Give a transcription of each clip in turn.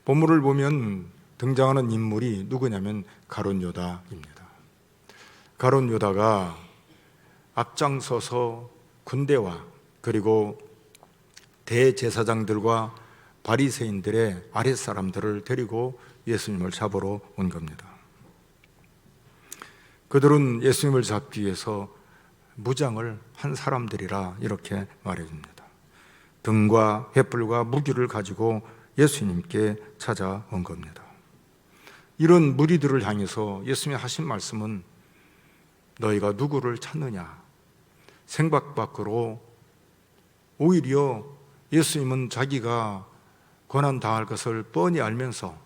본문을 보면 등장하는 인물이 누구냐면 가룟 유다입니다. 가룟 유다가 앞장서서 군대와 그리고 대제사장들과 바리새인들의 아랫사람들을 데리고 예수님을 잡으러 온 겁니다. 그들은 예수님을 잡기 위해서 무장을 한 사람들이라 이렇게 말해줍니다. 등과 횃불과 무기를 가지고 예수님께 찾아온 겁니다. 이런 무리들을 향해서 예수님이 하신 말씀은 너희가 누구를 찾느냐? 생각 밖으로 오히려 예수님은 자기가 고난 당할 것을 뻔히 알면서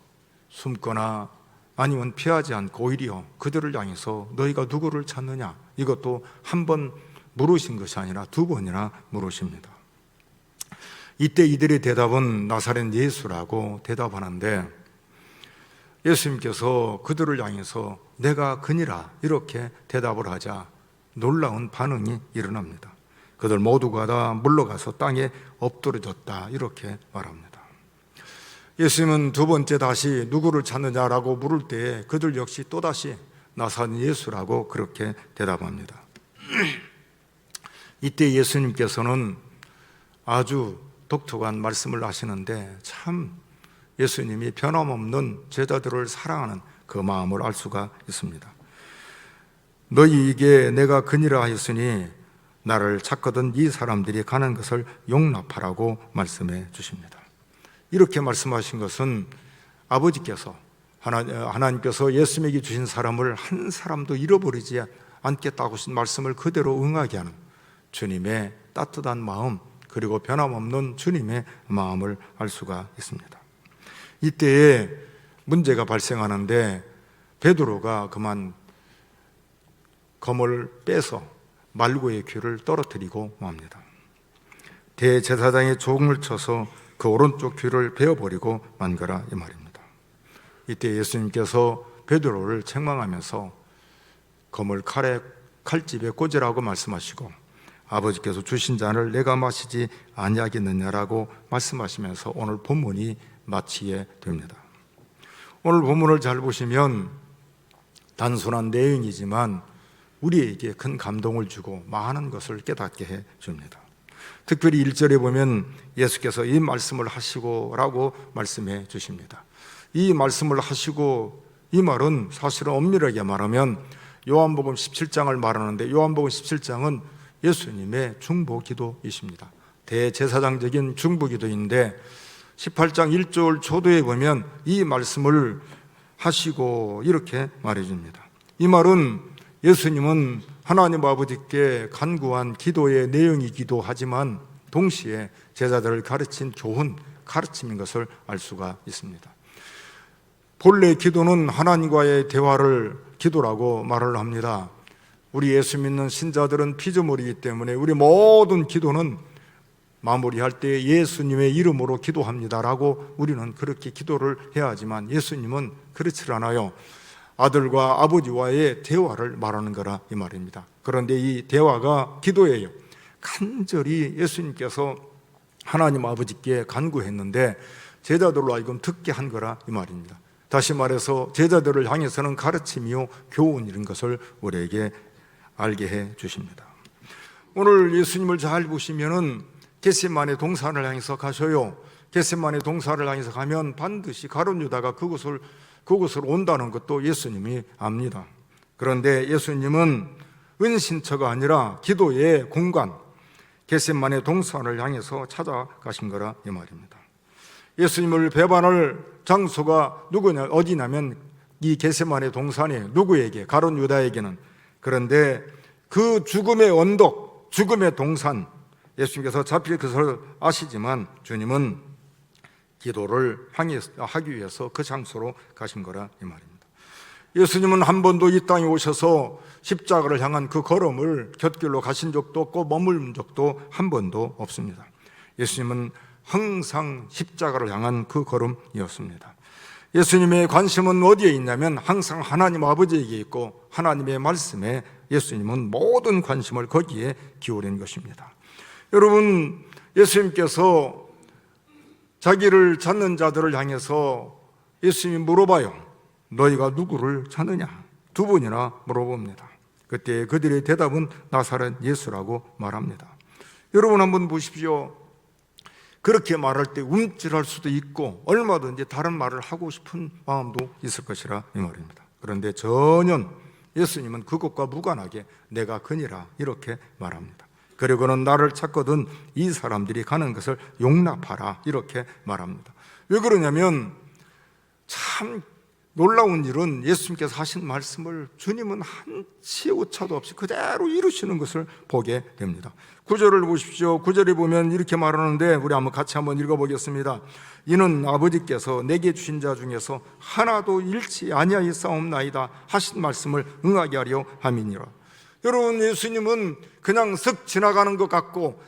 숨거나 아니면 피하지 않고 오히려 그들을 향해서 너희가 누구를 찾느냐? 이것도 한 번 물으신 것이 아니라 두 번이나 물으십니다. 이때 이들의 대답은 나사렛 예수라고 대답하는데 예수님께서 그들을 향해서 내가 그니라 이렇게 대답을 하자 놀라운 반응이 일어납니다. 그들 모두가 다 물러가서 땅에 엎드러졌다 이렇게 말합니다. 예수님은 두 번째 다시 누구를 찾느냐라고 물을 때 그들 역시 또다시 나사렛 예수라고 그렇게 대답합니다. 이때 예수님께서는 아주 독특한 말씀을 하시는데 참 예수님이 변함없는 제자들을 사랑하는 그 마음을 알 수가 있습니다. 너희에게 내가 그니라 하였으니 나를 찾거든 이 사람들이 가는 것을 용납하라고 말씀해 주십니다. 이렇게 말씀하신 것은 아버지께서 하나님께서 예수님에게 주신 사람을 한 사람도 잃어버리지 않겠다고 하신 말씀을 그대로 응하게 하는 주님의 따뜻한 마음 그리고 변함없는 주님의 마음을 알 수가 있습니다. 이때에 문제가 발생하는데 베드로가 그만 검을 빼서 말고의 귀를 떨어뜨리고 맙니다. 대제사장의 종을 쳐서 그 오른쪽 귀를 베어버리고 만 거라 이 말입니다. 이때 예수님께서 베드로를 책망하면서 검을 칼집에 꽂으라고 말씀하시고 아버지께서 주신 잔을 내가 마시지 아니하겠느냐라고 말씀하시면서 오늘 본문이 마치게 됩니다. 오늘 본문을 잘 보시면 단순한 내용이지만 우리에게 큰 감동을 주고 많은 것을 깨닫게 해 줍니다. 특별히 1절에 보면 예수께서 이 말씀을 하시고 라고 말씀해 주십니다. 이 말씀을 하시고 이 말은 사실은 엄밀하게 말하면 요한복음 17장을 말하는데 요한복음 17장은 예수님의 중보기도이십니다. 대제사장적인 중보기도인데 18장 1절 초도에 보면 이 말씀을 하시고 이렇게 말해줍니다. 이 말은 예수님은 하나님 아버지께 간구한 기도의 내용이기도 하지만 동시에 제자들을 가르친 교훈, 가르침인 것을 알 수가 있습니다. 본래 기도는 하나님과의 대화를 기도라고 말을 합니다. 우리 예수 믿는 신자들은 피조물이기 때문에 우리 모든 기도는 마무리할 때 예수님의 이름으로 기도합니다라고 우리는 그렇게 기도를 해야 하지만 예수님은 그렇지 않아요. 아들과 아버지와의 대화를 말하는 거라 이 말입니다. 그런데 이 대화가 기도예요. 간절히 예수님께서 하나님 아버지께 간구했는데 제자들로 하여금 듣게 한 거라 이 말입니다. 다시 말해서 제자들을 향해서는 가르침이요 교훈 이런 것을 우리에게 알게 해 주십니다. 오늘 예수님을 잘 보시면은 겟세마네 동산을 향해서 가셔요. 겟세마네 동산을 향해서 가면 반드시 가룟 유다가 그곳을 온다는 것도 예수님이 압니다. 그런데 예수님은 은신처가 아니라 기도의 공간 겟세마네 동산을 향해서 찾아가신 거라 이 말입니다. 예수님을 배반할 장소가 누구냐 어디냐면 이 겟세마네 동산에 누구에게 가룟 유다에게는 그런데 그 죽음의 언덕, 죽음의 동산 예수님께서 잡힐 것을 아시지만 주님은 기도를 하기 위해서 그 장소로 가신 거라 이 말입니다. 예수님은 한 번도 이 땅에 오셔서 십자가를 향한 그 걸음을 곁길로 가신 적도 없고 머물른 적도 한 번도 없습니다. 예수님은 항상 십자가를 향한 그 걸음이었습니다. 예수님의 관심은 어디에 있냐면 항상 하나님 아버지에게 있고 하나님의 말씀에 예수님은 모든 관심을 거기에 기울인 것입니다. 여러분, 예수님께서 자기를 찾는 자들을 향해서 예수님이 물어봐요. 너희가 누구를 찾느냐? 두 번이나 물어봅니다. 그때 그들의 대답은 나사렛 예수라고 말합니다. 여러분 한번 보십시오. 그렇게 말할 때 움찔할 수도 있고 얼마든지 다른 말을 하고 싶은 마음도 있을 것이라 이 말입니다. 그런데 전혀 예수님은 그것과 무관하게 내가 그니라 이렇게 말합니다. 그리고는 나를 찾거든 이 사람들이 가는 것을 용납하라 이렇게 말합니다. 왜 그러냐면 참 놀라운 일은 예수님께서 하신 말씀을 주님은 한치 오차도 없이 그대로 이루시는 것을 보게 됩니다. 9절을 보십시오. 9절에 보면 이렇게 말하는데 우리 한번 같이 한번 읽어보겠습니다. 이는 아버지께서 내게 주신 자 중에서 하나도 잃지 아니하였사옵나이다 하신 말씀을 응하게 하려 함이니라. 여러분, 예수님은 그냥 쓱 지나가는 것 같고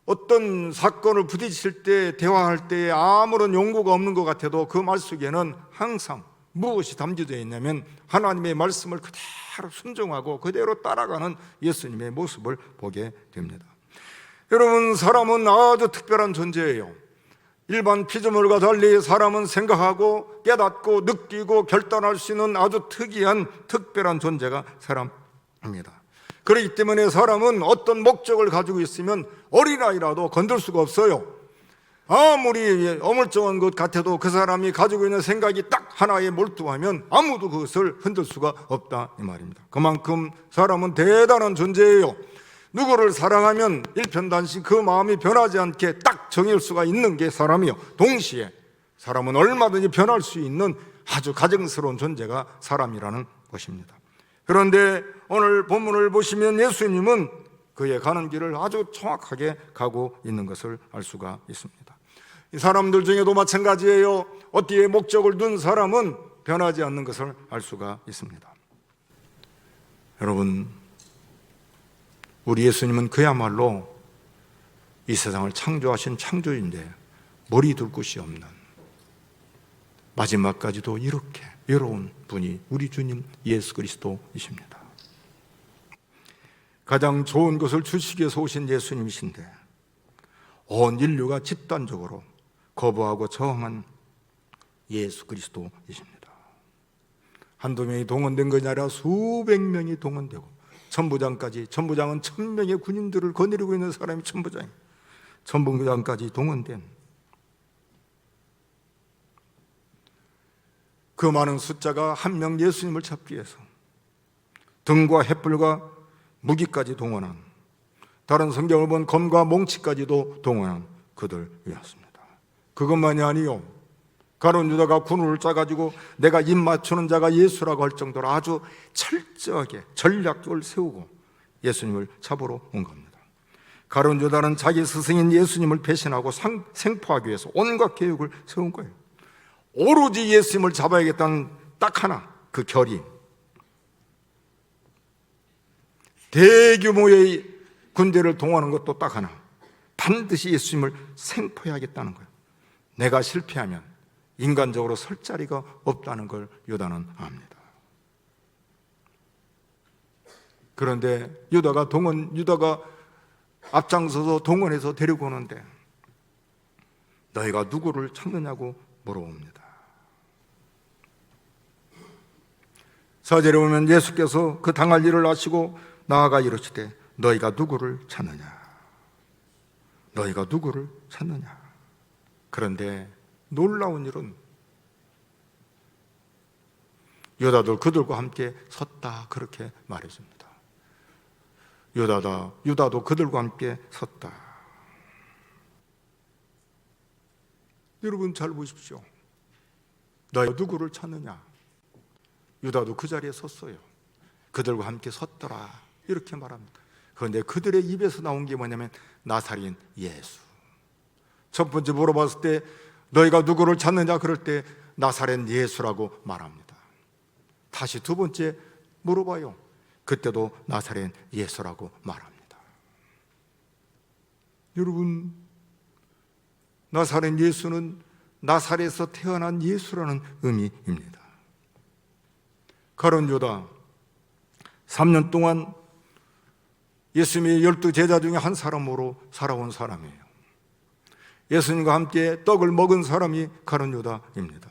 어떤 사건을 부딪힐 때 대화할 때 아무런 용구가 없는 것 같아도 그 말 속에는 항상 무엇이 담겨져 있냐면 하나님의 말씀을 그대로 순종하고 그대로 따라가는 예수님의 모습을 보게 됩니다. 여러분, 사람은 아주 특별한 존재예요. 일반 피조물과 달리 사람은 생각하고 깨닫고 느끼고 결단할 수 있는 아주 특별한 존재가 사람입니다. 그렇기 때문에 사람은 어떤 목적을 가지고 있으면 어린아이라도 건들 수가 없어요. 아무리 어물쩡한 것 같아도 그 사람이 가지고 있는 생각이 딱 하나에 몰두하면 아무도 그것을 흔들 수가 없다 이 말입니다. 그만큼 사람은 대단한 존재예요. 누구를 사랑하면 일편단심 그 마음이 변하지 않게 딱 정할 수가 있는 게 사람이요. 동시에 사람은 얼마든지 변할 수 있는 아주 가증스러운 존재가 사람이라는 것입니다. 그런데 오늘 본문을 보시면 예수님은 그의 가는 길을 아주 정확하게 가고 있는 것을 알 수가 있습니다. 이 사람들 중에도 마찬가지예요. 어디에 목적을 둔 사람은 변하지 않는 것을 알 수가 있습니다. 여러분, 우리 예수님은 그야말로 이 세상을 창조하신 창조인데 머리 둘 곳이 없는, 마지막까지도 이렇게 외로운 분이 우리 주님 예수 그리스도이십니다. 가장 좋은 것을 주시기 위해서 오신 예수님이신데 온 인류가 집단적으로 거부하고 저항한 예수 그리스도이십니다. 한두 명이 동원된 것이 아니라 수백 명이 동원되고 천부장은 1000명의 군인들을 거느리고 있는 사람이 천부장이에요. 천부장까지 동원된 그 많은 숫자가 한 명 예수님을 잡기 위해서 등과 횃불과 무기까지 동원한, 다른 성경을 본 검과 몽치까지도 동원한 그들이었습니다. 그것만이 아니요, 가룟 유다가 군을 짜가지고 내가 입 맞추는 자가 예수라고 할 정도로 아주 철저하게 전략을 세우고 예수님을 잡으러 온 겁니다. 가룟 유다는 자기 스승인 예수님을 배신하고 생포하기 위해서 온갖 계획을 세운 거예요. 오로지 예수님을 잡아야겠다는 딱 하나, 그 결의. 대규모의 군대를 동원하는 것도 딱 하나, 반드시 예수님을 생포해야겠다는 거예요. 내가 실패하면 인간적으로 설 자리가 없다는 걸 유다는 압니다. 그런데 유다가 앞장서서 동원해서 데리고 오는데 너희가 누구를 찾느냐고 물어봅니다. 4절에 보면 예수께서 그 당할 일을 아시고 나아가 이르시되 너희가 누구를 찾느냐? 너희가 누구를 찾느냐? 그런데 놀라운 일은 유다도 그들과 함께 섰다 그렇게 말해줍니다. 유다도 그들과 함께 섰다. 여러분 잘 보십시오. 너희가 누구를 찾느냐? 유다도 그 자리에 섰어요. 그들과 함께 섰더라 이렇게 말합니다. 그런데 그들의 입에서 나온 게 뭐냐면 나사렛 예수. 첫 번째 물어봤을 때 너희가 누구를 찾느냐 그럴 때 나사렛 예수라고 말합니다. 다시 두 번째 물어봐요. 그때도 나사렛 예수라고 말합니다. 여러분, 나사렛 예수는 나사렛에서 태어난 예수라는 의미입니다. 가룟 유다, 3년 동안 예수님의 12 제자 중에 한 사람으로 살아온 사람이에요. 예수님과 함께 떡을 먹은 사람이 가룟 유다입니다.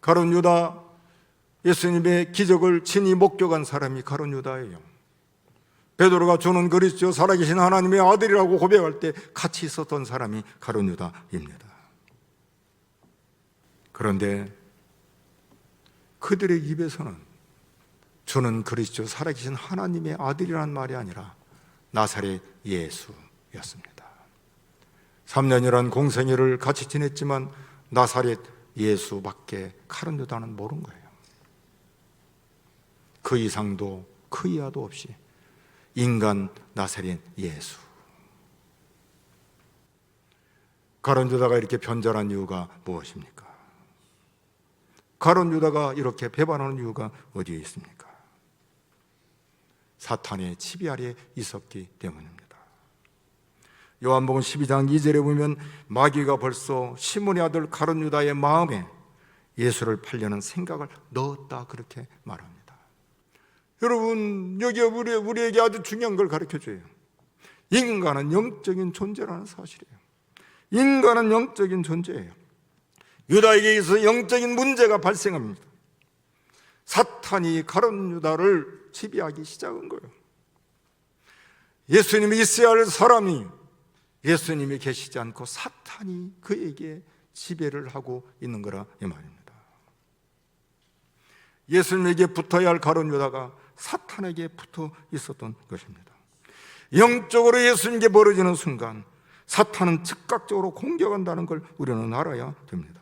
가룟 유다, 예수님의 기적을 친히 목격한 사람이 가룟 유다예요. 베드로가 주는 그리스도 살아계신 하나님의 아들이라고 고백할 때 같이 있었던 사람이 가룟 유다입니다. 그런데 그들의 입에서는 주는 그리스도 살아계신 하나님의 아들이라는 말이 아니라 나사렛 예수였습니다. 3년이란 공생애를 같이 지냈지만 나사렛 예수밖에 가룟 유다는 모른 거예요. 그 이상도 그 이하도 없이 인간 나사렛 예수. 가룟 유다가 이렇게 변절한 이유가 무엇입니까? 가룟 유다가 이렇게 배반하는 이유가 어디에 있습니까? 사탄의 지배 아래에 있었기 때문입니다. 요한복음 12장 2절에 보면 마귀가 벌써 시몬의 아들 가룟 유다의 마음에 예수를 팔려는 생각을 넣었다, 그렇게 말합니다. 여러분, 여기 우리에게 아주 중요한 걸 가르쳐줘요. 인간은 영적인 존재라는 사실이에요. 인간은 영적인 존재예요. 유다에게 있어서 영적인 문제가 발생합니다. 사탄이 가룟 유다를 지배하기 시작한 거예요. 예수님이 있어야 할 사람이 예수님이 계시지 않고 사탄이 그에게 지배를 하고 있는 거라 이 말입니다. 예수님에게 붙어야 할 가룟 유다가 사탄에게 붙어 있었던 것입니다. 영적으로 예수님께 멀어지는 순간 사탄은 즉각적으로 공격한다는 걸 우리는 알아야 됩니다.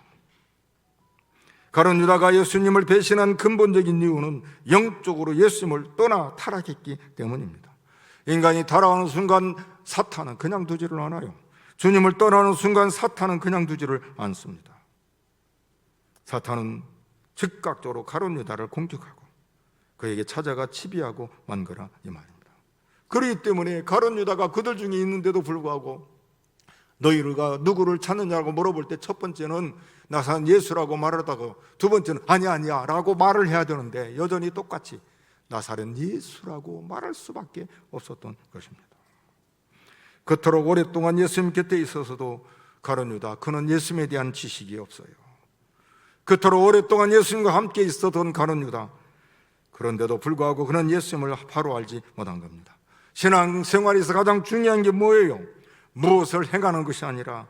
가룟 유다가 예수님을 배신한 근본적인 이유는 영적으로 예수님을 떠나 타락했기 때문입니다. 인간이 타락하는 순간 사탄은 그냥 두지를 않아요. 주님을 떠나는 순간 사탄은 그냥 두지를 않습니다. 사탄은 즉각적으로 가룟 유다를 공격하고 그에게 찾아가 치비하고 만 거라 이 말입니다. 그렇기 때문에 가룟 유다가 그들 중에 있는데도 불구하고 너희가 누구를 찾느냐고 물어볼 때 첫 번째는 나사렛 예수라고 말하다가 두 번째는 아니야 라고 말을 해야 되는데 여전히 똑같이 나사렛 예수라고 말할 수밖에 없었던 것입니다. 그토록 오랫동안 예수님 곁에 있어서도 가룟 유다, 그는 예수님에 대한 지식이 없어요. 그토록 오랫동안 예수님과 함께 있었던 가룟 유다, 그런데도 불구하고 그는 예수님을 바로 알지 못한 겁니다. 신앙생활에서 가장 중요한 게 뭐예요? 무엇을 행하는 것이 아니라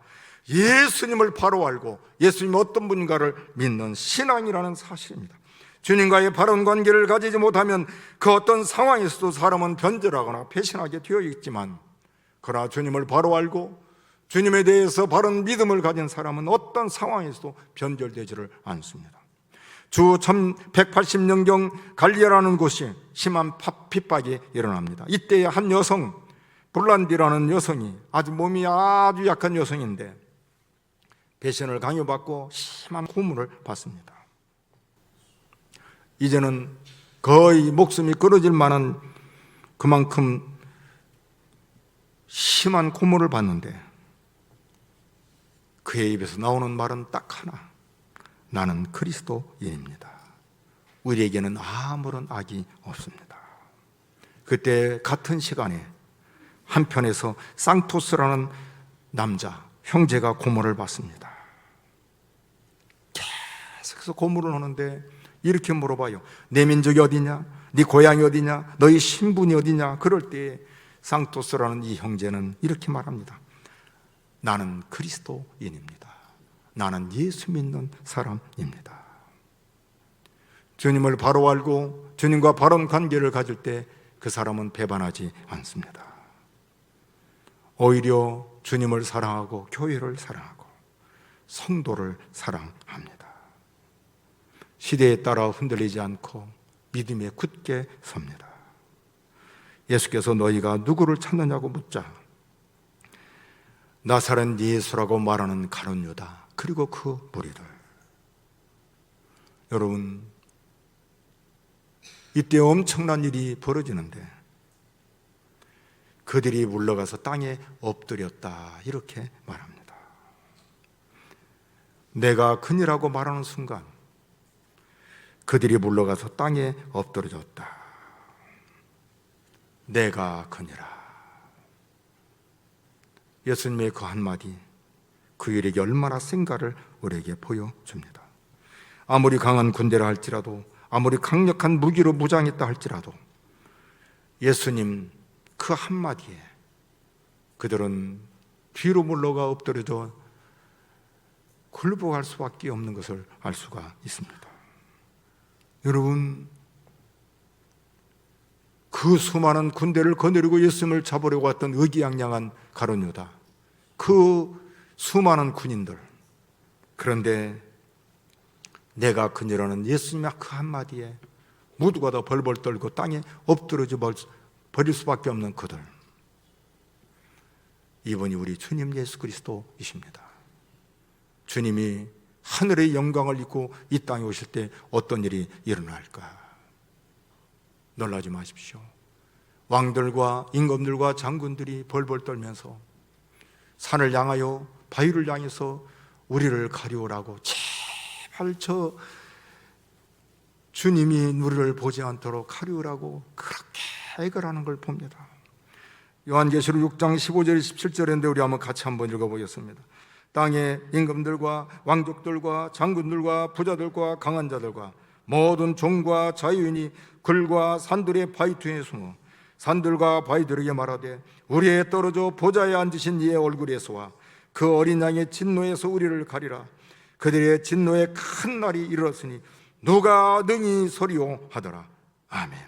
예수님을 바로 알고 예수님이 어떤 분인가를 믿는 신앙이라는 사실입니다. 주님과의 바른 관계를 가지지 못하면 그 어떤 상황에서도 사람은 변절하거나 배신하게 되어 있지만, 그러나 주님을 바로 알고 주님에 대해서 바른 믿음을 가진 사람은 어떤 상황에서도 변절되지를 않습니다. 주 1180년경 갈리아라는 곳이 심한 핍박이 일어납니다. 이때 한 여성, 블란디라는 여성이 몸이 아주 약한 여성인데 배신을 강요받고 심한 고문을 받습니다. 이제는 거의 목숨이 끊어질 만한 그만큼 심한 고문을 받는데 그의 입에서 나오는 말은 딱 하나: 나는 그리스도인입니다. 우리에게는 아무런 악이 없습니다. 그때 같은 시간에 한편에서 상토스라는 남자, 형제가 고문을 받습니다. 계속해서 고문을 하는데 이렇게 물어봐요. 내 민족이 어디냐? 네 고향이 어디냐? 너희 신분이 어디냐? 그럴 때 상토스라는 이 형제는 이렇게 말합니다. 나는 그리스도인입니다. 나는 예수 믿는 사람입니다. 주님을 바로 알고 주님과 바른 관계를 가질 때 그 사람은 배반하지 않습니다. 오히려 주님을 사랑하고 교회를 사랑하고 성도를 사랑합니다. 시대에 따라 흔들리지 않고 믿음에 굳게 섭니다. 예수께서 너희가 누구를 찾느냐고 묻자 나사렛 예수라고 말하는 가룟 유다, 그리고 그 무리들. 여러분, 이때 엄청난 일이 벌어지는데 그들이 물러가서 땅에 엎드렸다, 이렇게 말합니다. 내가 그니라고 말하는 순간 그들이 물러가서 땅에 엎드러졌다. 내가 그니라. 예수님의 그 한마디, 그 일에게 얼마나 센가를 우리에게 보여줍니다. 아무리 강한 군대라 할지라도, 아무리 강력한 무기로 무장했다 할지라도 예수님 그 한마디에 그들은 뒤로 물러가 엎드려져 굴복할 수밖에 없는 것을 알 수가 있습니다. 여러분, 그 수많은 군대를 거느리고 예수님을 잡으려고 했던 의기양양한 가룟 유다, 그 수많은 군인들, 그런데 내가 그녀라는 예수님의 그 한마디에 모두가 다 벌벌 떨고 땅에 엎드러져 버릴 수밖에 없는 그들, 이분이 우리 주님 예수 그리스도이십니다. 주님이 하늘의 영광을 입고 이 땅에 오실 때 어떤 일이 일어날까? 놀라지 마십시오. 왕들과 임금들과 장군들이 벌벌 떨면서 산을 향하여, 바위를 향해서 우리를 가리우라고, 제발 저 주님이 우리를 보지 않도록 가리우라고 그렇게 애걸하는 걸 봅니다. 요한계시록 6장 15절 17절인데 우리 한번 같이 한번 읽어보겠습니다. 땅의 임금들과 왕족들과 장군들과 부자들과 강한 자들과 모든 종과 자유인이 글과 산들의 바위퉁에 숨어 산들과 바위들에게 말하되 우리에 떨어져 보좌에 앉으신 이의 얼굴에서와 그 어린 양의 진노에서 우리를 가리라. 그들의 진노의 큰 날이 이르렀으니 누가 능히 서리오 하더라. 아멘.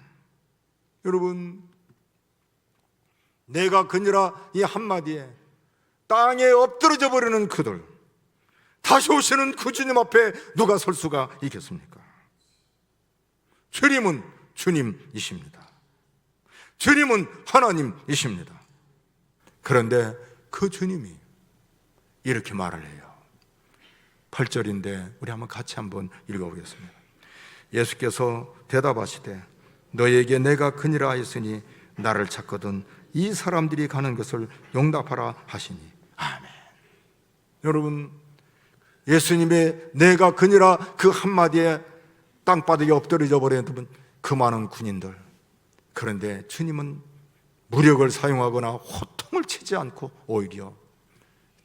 여러분, 내가 그니라 이 한마디에 땅에 엎드러져 버리는 그들, 다시 오시는 그 주님 앞에 누가 설 수가 있겠습니까? 주님은 주님이십니다. 주님은 하나님이십니다. 그런데 그 주님이 이렇게 말을 해요. 8절인데 우리 한번 같이 한번 읽어보겠습니다. 예수께서 대답하시되 너에게 내가 그니라 하였으니 나를 찾거든 이 사람들이 가는 것을 용납하라 하시니 아멘. 여러분, 예수님의 내가 그니라 그 한마디에 땅바닥에 엎드려져 버린 그 많은 군인들, 그런데 주님은 무력을 사용하거나 호통을 치지 않고 오히려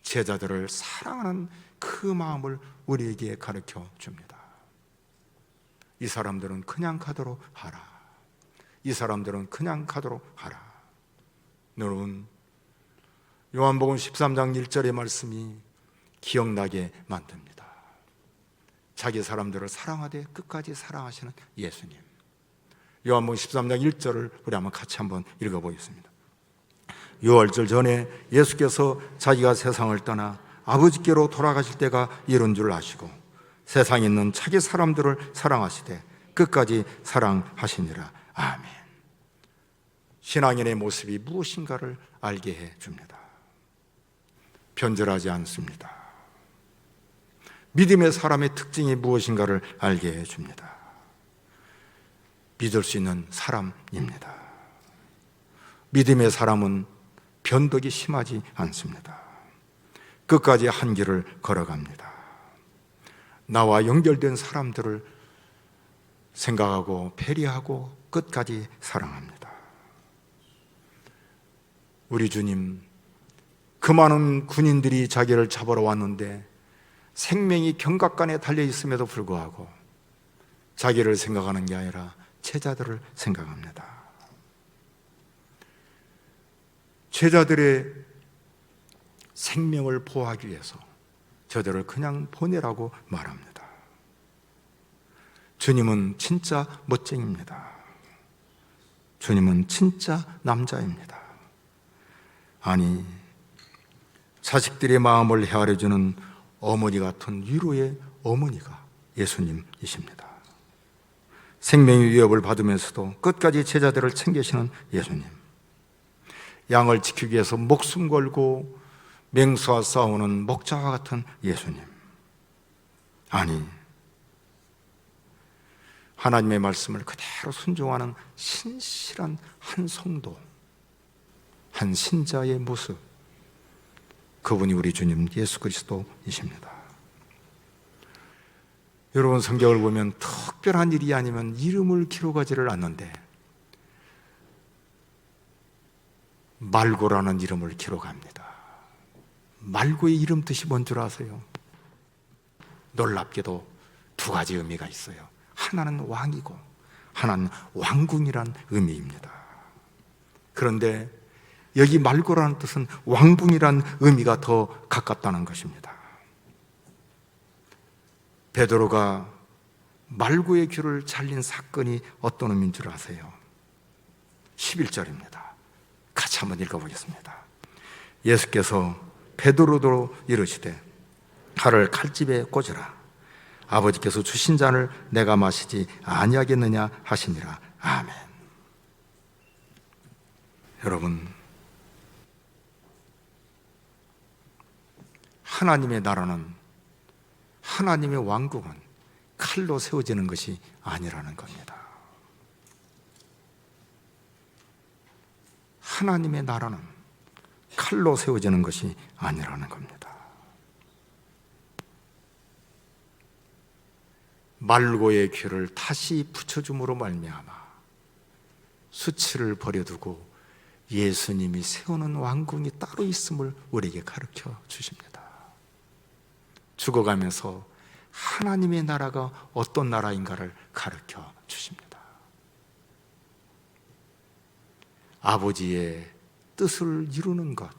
제자들을 사랑하는 그 마음을 우리에게 가르쳐 줍니다. 이 사람들은 그냥 가도록 하라. 이 사람들은 그냥 가도록 하라. 여러분, 요한복음 13장 1절의 말씀이 기억나게 만듭니다. 자기 사람들을 사랑하되 끝까지 사랑하시는 예수님. 요한복음 13장 1절을 우리 한번 같이 한번 읽어보겠습니다. 6월절 전에 예수께서 자기가 세상을 떠나 아버지께로 돌아가실 때가 이른 줄 아시고 세상에 있는 자기 사람들을 사랑하시되 끝까지 사랑하시니라. 아멘. 신앙인의 모습이 무엇인가를 알게 해줍니다. 변절하지 않습니다. 믿음의 사람의 특징이 무엇인가를 알게 해줍니다. 믿을 수 있는 사람입니다. 믿음의 사람은 변덕이 심하지 않습니다. 끝까지 한 길을 걸어갑니다. 나와 연결된 사람들을 생각하고 배려하고 끝까지 사랑합니다. 우리 주님, 그 많은 군인들이 자기를 잡으러 왔는데 생명이 경각간에 달려있음에도 불구하고 자기를 생각하는 게 아니라 제자들을 생각합니다. 제자들의 생명을 보호하기 위해서 저들을 그냥 보내라고 말합니다. 주님은 진짜 멋쟁입니다. 주님은 진짜 남자입니다. 아니, 자식들의 마음을 헤아려주는 어머니 같은 위로의 어머니가 예수님이십니다. 생명의 위협을 받으면서도 끝까지 제자들을 챙기시는 예수님. 양을 지키기 위해서 목숨 걸고 맹수와 싸우는 목자와 같은 예수님. 아니, 하나님의 말씀을 그대로 순종하는 신실한 한 성도, 한 신자의 모습, 그분이 우리 주님 예수 그리스도이십니다. 여러분, 성경을 보면 특별한 일이 아니면 이름을 기록하지를 않는데 말고라는 이름을 기록합니다. 말고의 이름 뜻이 뭔 줄 아세요? 놀랍게도 두 가지 의미가 있어요. 하나는 왕이고 하나는 왕궁이란 의미입니다. 그런데 여기 말고라는 뜻은 왕궁이란 의미가 더 가깝다는 것입니다. 베드로가 말고의 귀를 잘린 사건이 어떤 의미인 줄 아세요? 11절입니다. 같이 한번 읽어보겠습니다. 예수께서 베드로도 이르시되 칼을 칼집에 꽂으라. 아버지께서 주신 잔을 내가 마시지 아니하겠느냐 하시니라. 아멘. 여러분, 하나님의 나라는, 하나님의 왕국은 칼로 세워지는 것이 아니라는 겁니다. 하나님의 나라는 칼로 세워지는 것이 아니라는 겁니다. 말고의 귀를 다시 붙여줌으로 말미암아 수치를 버려두고 예수님이 세우는 왕궁이 따로 있음을 우리에게 가르쳐 주십니다. 죽어가면서 하나님의 나라가 어떤 나라인가를 가르쳐 주십니다. 아버지의 뜻을 이루는 것,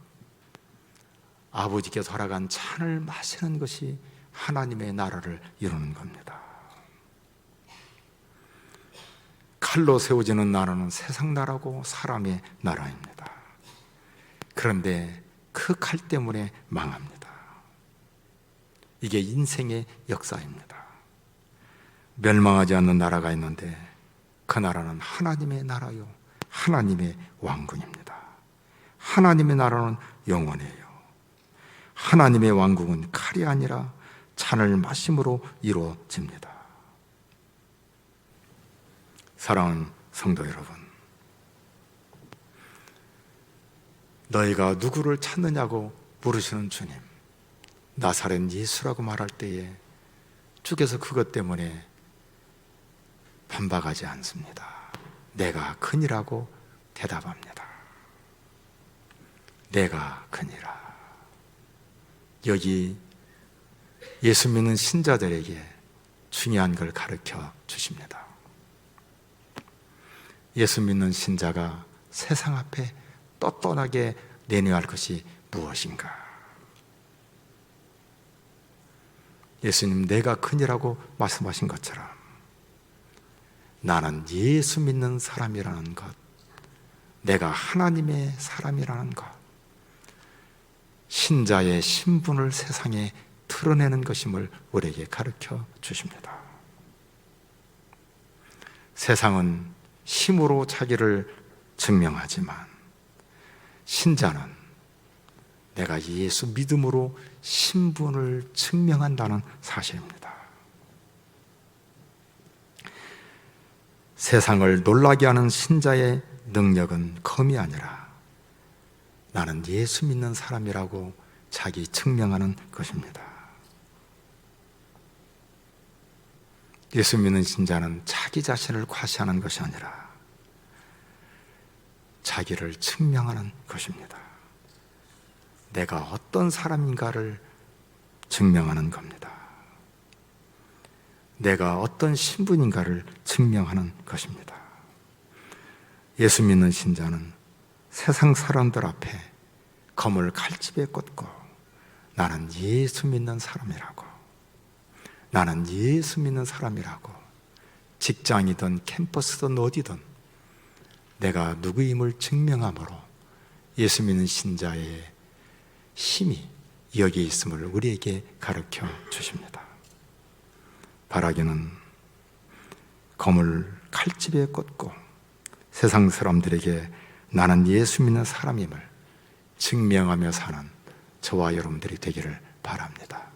아버지께서 허락한 잔을 마시는 것이 하나님의 나라를 이루는 겁니다. 칼로 세워지는 나라는 세상 나라고 사람의 나라입니다. 그런데 그 칼 때문에 망합니다. 이게 인생의 역사입니다. 멸망하지 않는 나라가 있는데 그 나라는 하나님의 나라요, 하나님의 왕궁입니다. 하나님의 나라는 영원해요. 하나님의 왕국은 칼이 아니라 잔을 마심으로 이루어집니다. 사랑하는 성도 여러분, 너희가 누구를 찾느냐고 물으시는 주님, 나사렛 예수라고 말할 때에 주께서 그것 때문에 반박하지 않습니다. 내가 그니라고 대답합니다. 내가 그니라. 여기 예수 믿는 신자들에게 중요한 걸 가르쳐 주십니다. 예수 믿는 신자가 세상 앞에 떳떳하게 내놓아야 할 것이 무엇인가? 예수님, 내가 그니라고 말씀하신 것처럼 나는 예수 믿는 사람이라는 것, 내가 하나님의 사람이라는 것, 신자의 신분을 세상에 드러내는 것임을 우리에게 가르쳐 주십니다. 세상은 힘으로 자기를 증명하지만 신자는 내가 예수 믿음으로 신분을 증명한다는 사실입니다. 세상을 놀라게 하는 신자의 능력은 검이 아니라 나는 예수 믿는 사람이라고 자기 증명하는 것입니다. 예수 믿는 신자는 자기 자신을 과시하는 것이 아니라 자기를 증명하는 것입니다. 내가 어떤 사람인가를 증명하는 겁니다. 내가 어떤 신분인가를 증명하는 것입니다. 예수 믿는 신자는 세상 사람들 앞에 검을 칼집에 꽂고 나는 예수 믿는 사람이라고, 나는 예수 믿는 사람이라고, 직장이든 캠퍼스든 어디든 내가 누구임을 증명함으로 예수 믿는 신자의 힘이 여기에 있음을 우리에게 가르쳐 주십니다. 바라기는 검을 칼집에 꽂고 세상 사람들에게 나는 예수 믿는 사람임을 증명하며 사는 저와 여러분들이 되기를 바랍니다.